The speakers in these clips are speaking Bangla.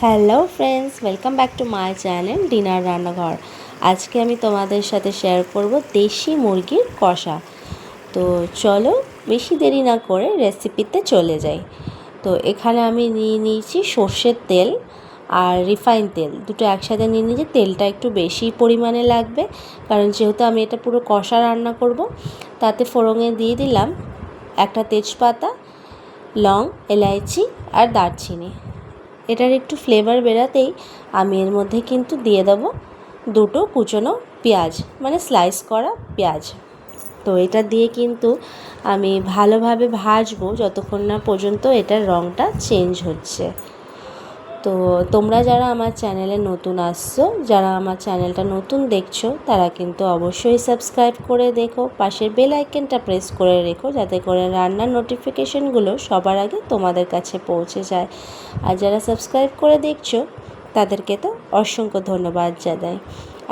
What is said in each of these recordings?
Hello friends, welcome back to my channel dinner রান্নাঘর। আজকে আমি তোমাদের সাথে শেয়ার করব দেশি মুরগির কষা। তো চলো বেশি দেরি না করে রেসিপিতে চলে যাই। তো এখানে আমি নিয়ে নিয়েছি সর্ষের তেল আর রিফাইন তেল, দুটো একসাথে নিয়ে নিয়েছি। তেলটা একটু বেশি পরিমাণে লাগবে, কারণ যেহেতু আমি এটা পুরো কষা রান্না করব। তাতে ফোড়নে দিয়ে দিলাম একটা তেজপাতা, লং, এলাইচি আর দারচিনি। এটার একটু ফ্লেভার বেরাতেই আমি এর মধ্যে কিন্তু দিয়ে দেবো দুটো কুচনো পেঁয়াজ, মানে স্লাইস করা পেঁয়াজ। তো এটা দিয়ে কিন্তু আমি ভালোভাবে ভাজবো যতক্ষণ না পর্যন্ত এটার রঙটা চেঞ্জ হচ্ছে। তো তোমরা যারা আমার চ্যানেলে নতুন আসছো, যারা আমার চ্যানেলটা নতুন দেখছো, তারা কিন্তু অবশ্যই সাবস্ক্রাইব করে দেখো, পাশের বেল আইকনটা প্রেস করে রেখো, যাতে করে রান্নার নোটিফিকেশনগুলো সবার আগে তোমাদের কাছে পৌঁছে যায়। আর যারা সাবস্ক্রাইব করে দেখছো তাদেরকে তো অসংখ্য ধন্যবাদ জানাই।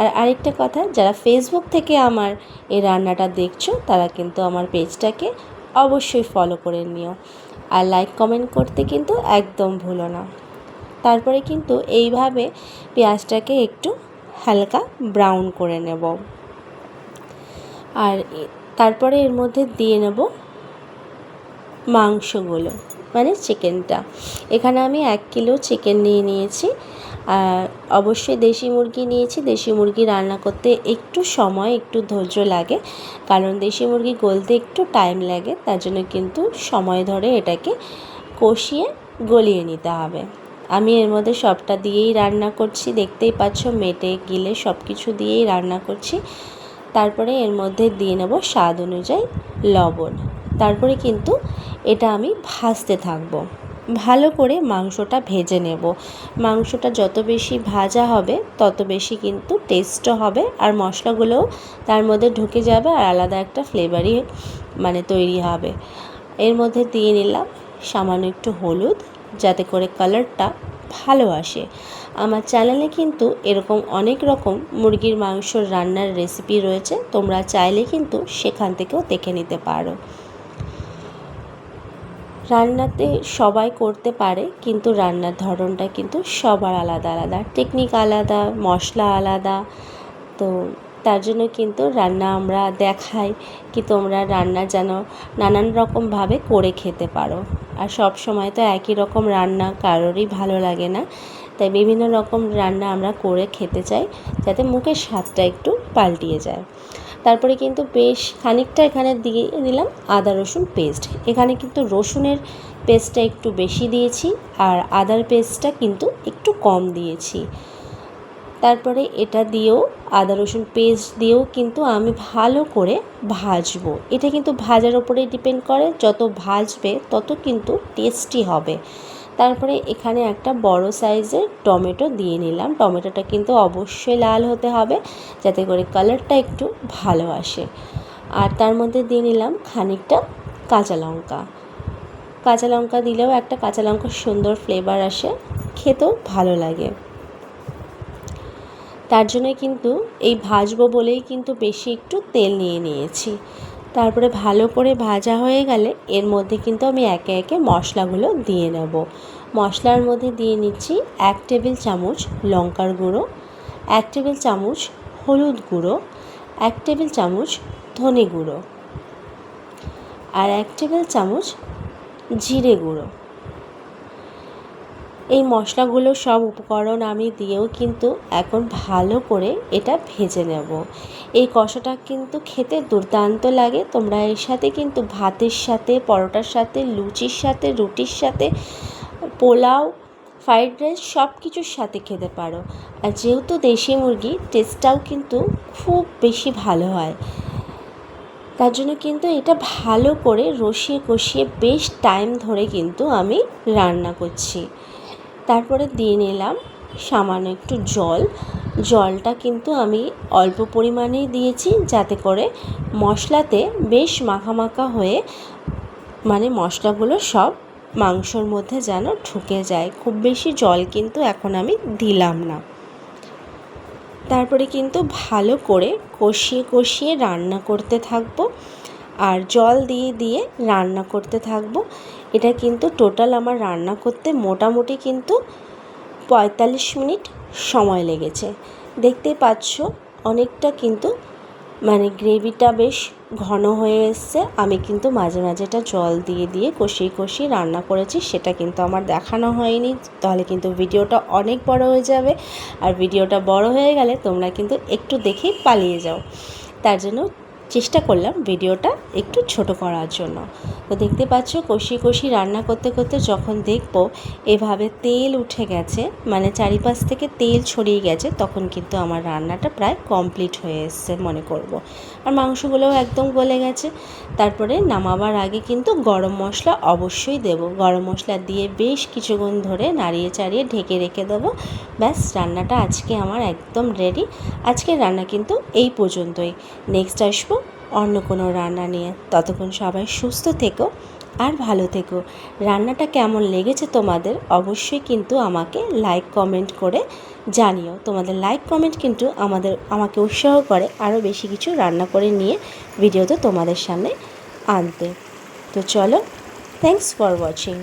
আর আরেকটা কথা, যারা ফেসবুক থেকে আমার এই রান্নাটা দেখছো, তারা কিন্তু আমার পেজটাকে অবশ্যই ফলো করে নিও, আর লাইক কমেন্ট করতে কিন্তু একদম ভুলো না। তারপরে কিন্তু এইভাবে পেঁয়াজটাকে একটু হালকা ব্রাউন করে নেব। আর তারপরে এর মধ্যে দিয়ে নেব মাংসগুলো, মানে চিকেনটা। এখানে আমি 1 কিলো চিকেন নিয়ে নিয়েছি। অবশ্যই দেশি মুরগি নিয়েছি। দেশি মুরগি রান্না করতে একটু সময়, একটু ধৈর্য লাগে, কারণ দেশি মুরগি গলতে একটু টাইম লাগে। তার জন্য কিন্তু সময় ধরে এটাকে কষিয়ে গলিয়ে নিতে হবে। আমি এর মধ্যে সবটা দিয়েই রান্না করছি, দেখতেই পাচ্ছ, মেটে গিলে সব কিছু দিয়েই রান্না করছি। তারপরে এর মধ্যে দিয়ে নেব স্বাদ অনুযায়ী লবণ। তারপরে কিন্তু এটা আমি ভাজতে থাকবো, ভালো করে মাংসটা ভেজে নেব। মাংসটা যত বেশি ভাজা হবে তত বেশি কিন্তু টেস্টও হবে, আর মশলাগুলোও তার মধ্যে ঢুকে যাবে, আর আলাদা একটা ফ্লেভারই মানে তৈরি হবে। এর মধ্যে দিয়ে নিলাম সামান্য একটু হলুদ, যাতে করে কালারটা ভালো আসে। আমার চ্যানেলে কিন্তু এরকম অনেক রকম মুরগির মাংসর রান্নার রেসিপি রয়েছে, তোমরা চাইলে কিন্তু সেখান থেকেও দেখে নিতে পারো। রান্নাতে সবাই করতে পারে, কিন্তু রান্নার ধরনটা কিন্তু সবার আলাদা আলাদা, টেকনিক আলাদা, মশলা আলাদা। তো তার জন্য কিন্তু রান্না আমরা দেখাই কি তোমরা রান্না যেন নানান রকমভাবে করে খেতে পারো। আর সব সময় তো একই রকম রান্না কারোরই ভালো লাগে না, তাই বিভিন্ন রকম রান্না আমরা করে খেতে চাই, যাতে মুখের স্বাদটা একটু পাল্টিয়ে যায়। তারপরে কিন্তু বেশ খানিকটা এখানে দিয়ে দিলাম আদা রসুন পেস্ট। এখানে কিন্তু রসুনের পেস্টটা একটু বেশি দিয়েছি, আর আদার পেস্টটা কিন্তু একটু কম দিয়েছি। তারপরে এটা দিয়েও, আদা রসুন পেস্ট দিয়েও কিন্তু আমি ভালো করে ভাজবো। এটা কিন্তু ভাজার ওপরে ডিপেন্ড করে, যত ভাজবে তত কিন্তু টেস্টি হবে। তারপরে এখানে একটা বড় সাইজের টমেটো দিয়ে নিলাম। টমেটোটা কিন্তু অবশ্যই লাল হতে হবে, যাতে করে কালারটা একটু ভালো আসে। আর তার মধ্যে দিয়ে নিলাম খানিকটা কাঁচা লঙ্কা। কাঁচা লঙ্কা দিলেও একটা কাঁচা লঙ্কার সুন্দর ফ্লেভার আসে, খেতেও ভালো লাগে। তার জন্য কিন্তু এই ভাজবো বলেই কিন্তু বেশি একটু তেল নিয়ে নিয়েছি। তারপরে ভালো করে ভাজা হয়ে গেলে এর মধ্যে কিন্তু আমি একে একে মশলাগুলো দিয়ে নেব। মশলার মধ্যে দিয়ে নিচ্ছি 1 টেবিল চামচ লঙ্কার গুঁড়ো, 1 টেবিল চামচ হলুদ গুঁড়ো, 1 টেবিল চামচ ধনে গুঁড়ো, আর 1 টেবিল চামচ জিরে গুঁড়ো। এই মশলাগুলো সব উপকরণ আমি দিয়েও কিন্তু এখন ভালো করে এটা ভেজে নেব। এই কষাটা কিন্তু খেতে দুর্দান্ত লাগে। তোমরা এর সাথে কিন্তু ভাতের সাথে, পরোটার সাথে, লুচির সাথে, রুটির সাথে, পোলাও, ফ্রাইড রাইস সব কিছুর সাথে খেতে পারো। আর যেহেতু দেশি মুরগি, টেস্টটাও কিন্তু খুব বেশি ভালো হয়। তার জন্য কিন্তু এটা ভালো করে রসিয়ে কষিয়ে বেশ টাইম ধরে কিন্তু আমি রান্না করছি। তারপরে দিয়ে নিলাম সামান্য একটু জল। জলটা কিন্তু আমি অল্প পরিমাণেই দিয়েছি, যাতে করে মশলাতে বেশ মাখা হয়ে, মানে মশলাগুলো সব মাংসর মধ্যে যেন ঢুকে যায়। খুব বেশি জল কিন্তু এখন আমি দিলাম না। তারপরে কিন্তু ভালো করে কষিয়ে কষিয়ে রান্না করতে থাকবো, আর জল দিয়ে দিয়ে রান্না করতে থাকবো। এটা কিন্তু টোটাল আমার রান্না করতে মোটামুটি কিন্তু 45 মিনিট সময় লেগেছে। দেখতেই পাচ্ছ অনেকটা কিন্তু মানে গ্রেভিটা বেশ ঘন হয়ে এসছে। আমি কিন্তু মাঝে মাঝে এটা জল দিয়ে দিয়ে কষিয়ে কষিয়ে রান্না করেছি, সেটা কিন্তু আমার দেখানো হয়নি, তাহলে কিন্তু ভিডিওটা অনেক বড় হয়ে যাবে। আর ভিডিওটা বড় হয়ে গেলে তোমরা কিন্তু একটু দেখেই পালিয়ে যাও, তার জন্য চেষ্টা করলাম ভিডিওটা একটু ছোট করার জন্য। তো দেখতে পাচ্ছ কষিয়ে কষিয়ে রান্না করতে করতে যখন দেখব এভাবে তেল উঠে গেছে, মানে চারিপাশ থেকে তেল ছড়িয়ে গেছে, তখন কিন্তু আমার রান্নাটা প্রায় কমপ্লিট হয়ে এসছে মনে করব। আর মাংসগুলোও একদম গলে গেছে। তারপরে নামাবার আগে কিন্তু গরম মশলা অবশ্যই দেব। গরম মশলা দিয়ে বেশ কিছুক্ষণ ধরে নাড়িয়ে চাড়িয়ে ঢেকে রেখে দেবো। ব্যাস, রান্নাটা আজকে আমার একদম রেডি। আজকের রান্না কিন্তু এই পর্যন্তই। নেক্সট আসবো অন্য কোনো রান্না নিয়ে। ততক্ষণ সবাই সুস্থ থেকো আর ভালো থেকো। রান্নাটা কেমন লেগেছে তোমাদের অবশ্যই কিন্তু আমাকে লাইক কমেন্ট করে জানিও। তোমাদের লাইক কমেন্ট কিন্তু আমাকে উৎসাহ করে আরও বেশি কিছু রান্না করে নিয়ে ভিডিওতে তোমাদের সামনে আনতে। তো চলো, থ্যাঙ্কস ফর ওয়াচিং।